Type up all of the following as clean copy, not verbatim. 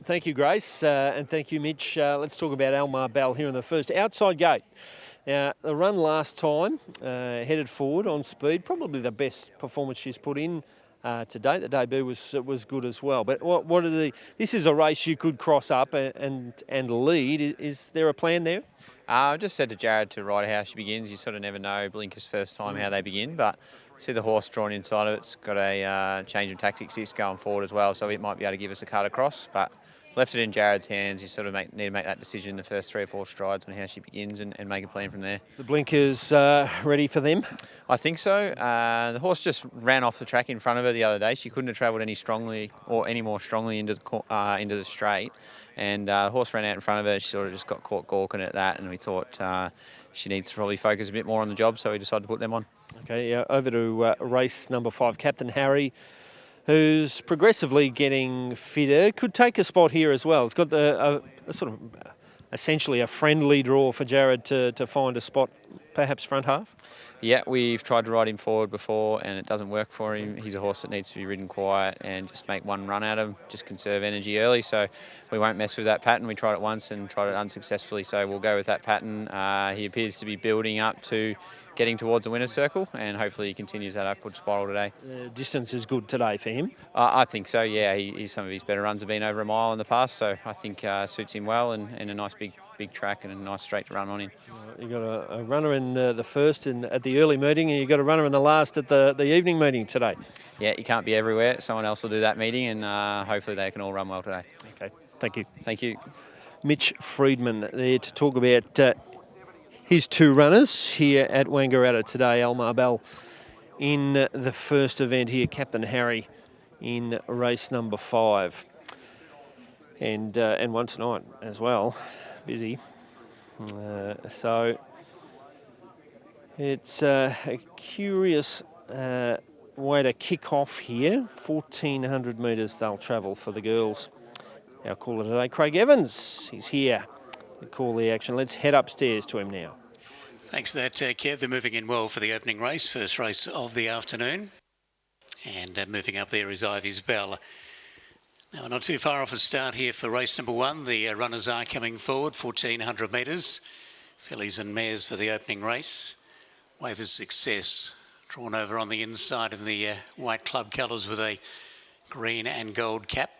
Thank you, Grace, and thank you, Mitch. Let's talk about MARIBEL here in the first. Outside gate. Now, the run last time, headed forward on speed, probably the best performance she's put in to date. The debut was good as well. But what are this is a race you could cross up and lead. Is there a plan there? I just said to Jared to ride how she begins. You sort of never know Blinker's first time how they begin, but see the horse drawn inside of it's got a change of tactics this going forward as well, so it might be able to give us a cut across. But left it in Jared's hands. You sort of need to make that decision in the first 3 or 4 strides on how she begins and make a plan from there. The Blinkers ready for them? I think so. The horse just ran off the track in front of her the other day. She couldn't have travelled any more strongly into the straight. And the horse ran out in front of her. She sort of just got caught gawking at that, and we thought she needs to probably focus a bit more on the job, so we decided to put them on. Okay, over to race number 5, Captain Harry, who's progressively getting fitter. Could take a spot here as well. It's got a sort of essentially a friendly draw for Jared to find a spot, perhaps front half. Yeah, we've tried to ride him forward before and it doesn't work for him. He's a horse that needs to be ridden quiet and just make one run at him, just conserve energy early. So we won't mess with that pattern. We tried it once and tried it unsuccessfully, so we'll go with that pattern. He appears to be building up to getting towards the winner's circle, and hopefully he continues that upward spiral today. Distance is good today for him? I think so, yeah. Some of his better runs have been over a mile in the past, so I think suits him well, and a nice big track and a nice straight to run on him. You got a runner in the first at the early meeting, and you got a runner in the last at the evening meeting today. Yeah, you can't be everywhere. Someone else will do that meeting, and hopefully they can all run well today. Okay, thank you. Thank you. Mitch Friedman there to talk about his 2 runners here at Wangaratta today. MARIBEL in the first event here, Captain Harry in race number 5, and one tonight as well. Busy. So it's a curious way to kick off here. 1,400 metres they'll travel for the girls. Our caller today, Craig Evans, he's here to call the action. Let's head upstairs to him now. Thanks for that, Kev. They're moving in well for the opening race, first race of the afternoon. And moving up there is Ivy's Bell. Now, we're not too far off a start here for race number 1. The runners are coming forward, 1,400 metres. Fillies and mares for the opening race. Wave of Success, drawn over on the inside in the white club colours with a green and gold cap.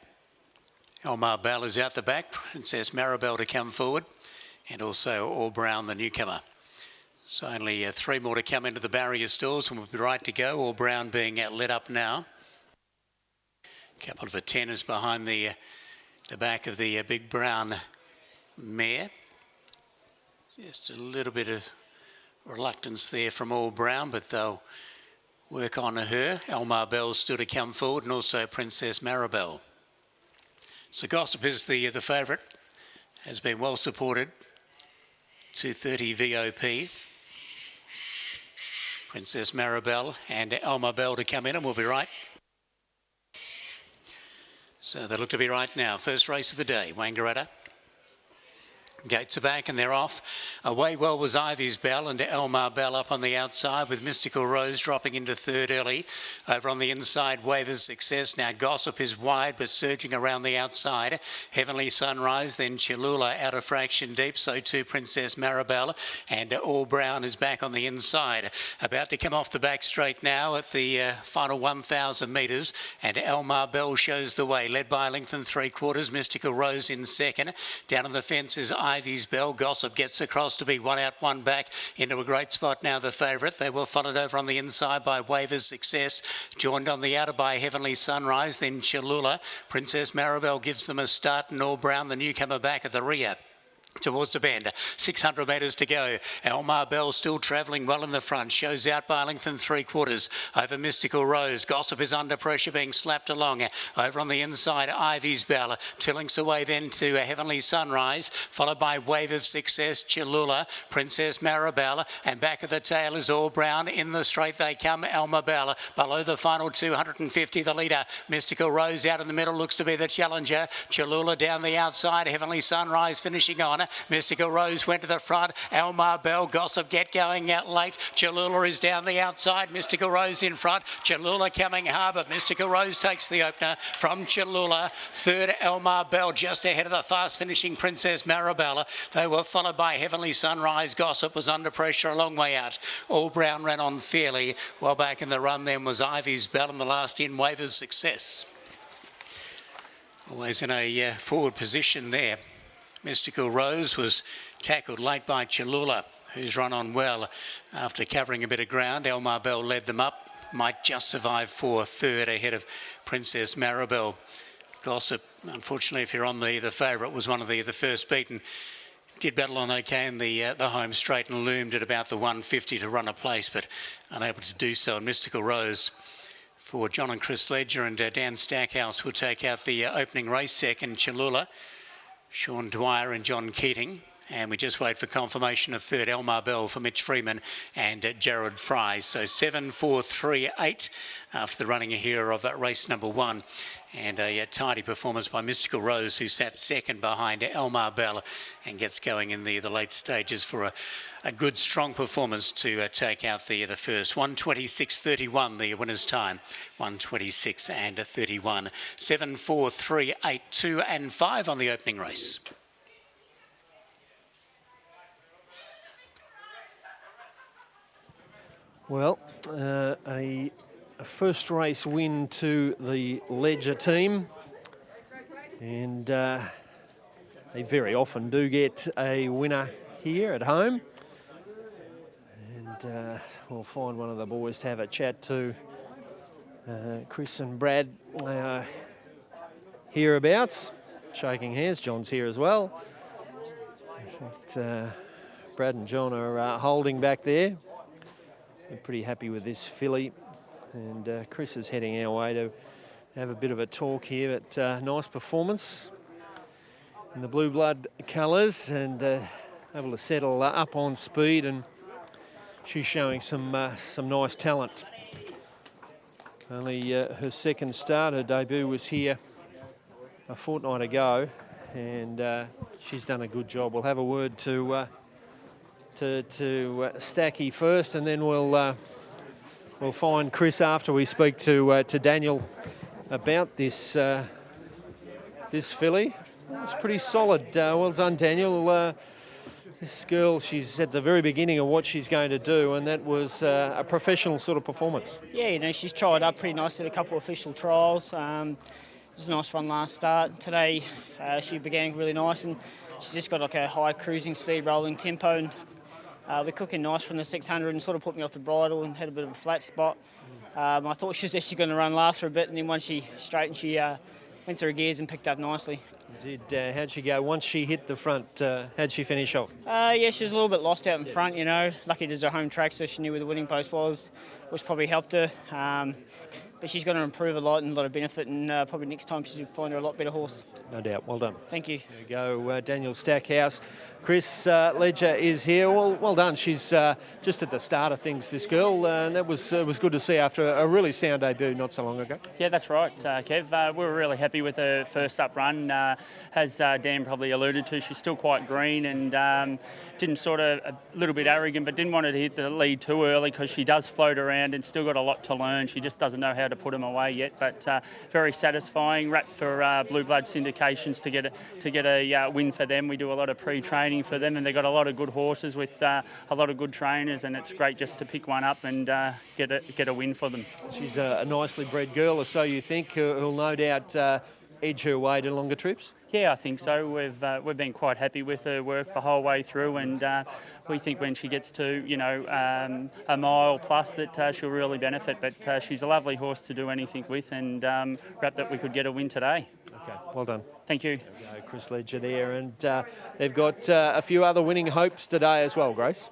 MARIBEL is out the back. Princess MARIBEL to come forward. And also All Brown, the newcomer. So only 3 more to come into the barrier stalls and we'll be right to go. All Brown being led up now. A couple of tenors behind the back of the big brown mare. Just a little bit of reluctance there from All Brown, but they'll work on her. MARIBEL's still to come forward, and also Princess MARIBEL. So Gossip is the favourite. Has been well supported. 230 VOP. Princess MARIBEL and MARIBEL to come in, and we'll be right. So they look to be right now. First race of the day, Wangaratta. Gates are back and they're off. Away well was Ivy's Bell, and MARIBEL up on the outside with Mystical Rose dropping into 3rd early. Over on the inside, Wave of Success. Now Gossip is wide but surging around the outside. Heavenly Sunrise, then CHILULA out a fraction deep. So too Princess MARIBEL, and All Brown is back on the inside. About to come off the back straight now at the final 1,000 metres, and MARIBEL shows the way, led by a length and 3/4. Mystical Rose in second. Down on the fence is Ivy's Bell. Gossip gets across to be 1 out, 1 back into a great spot now, the favourite. They were followed over on the inside by Wave of Success, joined on the outer by Heavenly Sunrise, then CHILULA. Princess MARIBEL gives them a start, and All Brown, the newcomer, back at the rear. Towards the bend, 600 metres to go. MARIBEL still travelling well in the front, shows out by a length and 3/4 over Mystical Rose. Gossip is under pressure, being slapped along. Over on the inside, Ivy's Bell, 2 lengths away then to Heavenly Sunrise, followed by Wave of Success, CHILULA, Princess MARIBEL, and back at the tail is All Brown. In the straight they come, MARIBEL below the final 250, the leader. Mystical Rose out in the middle looks to be the challenger. CHILULA down the outside, Heavenly Sunrise finishing on. one. Mystical Rose went to the front. MARIBEL, Gossip get going out late. CHILULA is down the outside. Mystical Rose in front. CHILULA coming hard, but Mystical Rose takes the opener from CHILULA. Third, MARIBEL just ahead of the fast finishing Princess MARIBEL. They were followed by Heavenly Sunrise. Gossip was under pressure a long way out. All Brown ran on fairly. Well back in the run then was Ivy's Bell, and the last in Waver's Success. Always in a forward position there. Mystical Rose was tackled late by CHILULA, who's run on well after covering a bit of ground. MARIBEL led them up, might just survive for third ahead of Princess MARIBEL. Gossip, unfortunately, if you're on the favourite, was one of the first beaten. Did battle on okay in the home straight and loomed at about the 150 to run a place, but unable to do so. And Mystical Rose for John and Chris Ledger and Dan Stackhouse will take out the opening race. Second, CHILULA, Sean Dwyer and John Keating. And we just wait for confirmation of third, MARIBEL for Mitch Freeman and Jared Fry. So 7, 4, 3, 8 after the running here of race number 1. And a tidy performance by Mystical Rose, who sat second behind MARIBEL and gets going in the late stages for a good, strong performance to take out the first. 1:26.31, the winner's time. 1:26.31. 7, 4, 3, 8, 2 and 5 on the opening race. Well, a first race win to the Ledger team, and they very often do get a winner here at home, and we'll find one of the boys to have a chat to. Chris and Brad hereabouts, shaking hands. John's here as well. In fact, Brad and John are holding back there. They're pretty happy with this filly, and Chris is heading our way to have a bit of a talk here. But nice performance in the blue blood colours, and able to settle up on speed, and she's showing some nice talent. Only her second start. Her debut was here a fortnight ago, and she's done a good job. We'll have a word to Stacky first, and then we'll find Chris after we speak to Daniel about this this filly. It's pretty solid. Well done, Daniel. This girl, she's at the very beginning of what she's going to do, and that was a professional sort of performance. Yeah, you know, she's tried up pretty nicely at a couple of official trials. It was a nice run last start. Today, she began really nice, and she's just got like a high cruising speed, rolling tempo, and we're cooking nice from the 600 and sort of put me off the bridle and had a bit of a flat spot. I thought she was actually going to run last for a bit, and then once she straightened, she went through her gears and picked up nicely. Did. How'd she go? Once she hit the front, how'd she finish off? Yeah, she was a little bit lost out in front, you know. Lucky it is her home track, so she knew where the winning post was, which probably helped her. But she's going to improve a lot and a lot of benefit, and probably next time she'll find her a lot better horse. No doubt. Well done. Thank you. There you go, Daniel Stackhouse. Chris Ledger is here. Well done. She's just at the start of things, this girl, and that was good to see after a really sound debut not so long ago. Yeah, that's right, Kev. We were really happy with her first up run. As Dan probably alluded to, she's still quite green and didn't sort of, a little bit arrogant, but didn't want her to hit the lead too early because she does float around and still got a lot to learn. She just doesn't know how to put them away yet, but very satisfying. Wrapped for Blue Blood Syndications to get a win for them. We do a lot of pre-training for them, and they've got a lot of good horses with a lot of good trainers, and it's great just to pick one up and get a win for them. She's a nicely bred girl, or so you think, who'll no doubt edge her way to longer trips? Yeah, I think so. We've been quite happy with her work the whole way through, and we think when she gets to a mile plus that she'll really benefit. But she's a lovely horse to do anything with, and wrapped that we could get a win today. Okay, well done. Thank you. There we go, Chris Ledger there, and they've got a few other winning hopes today as well, Grace.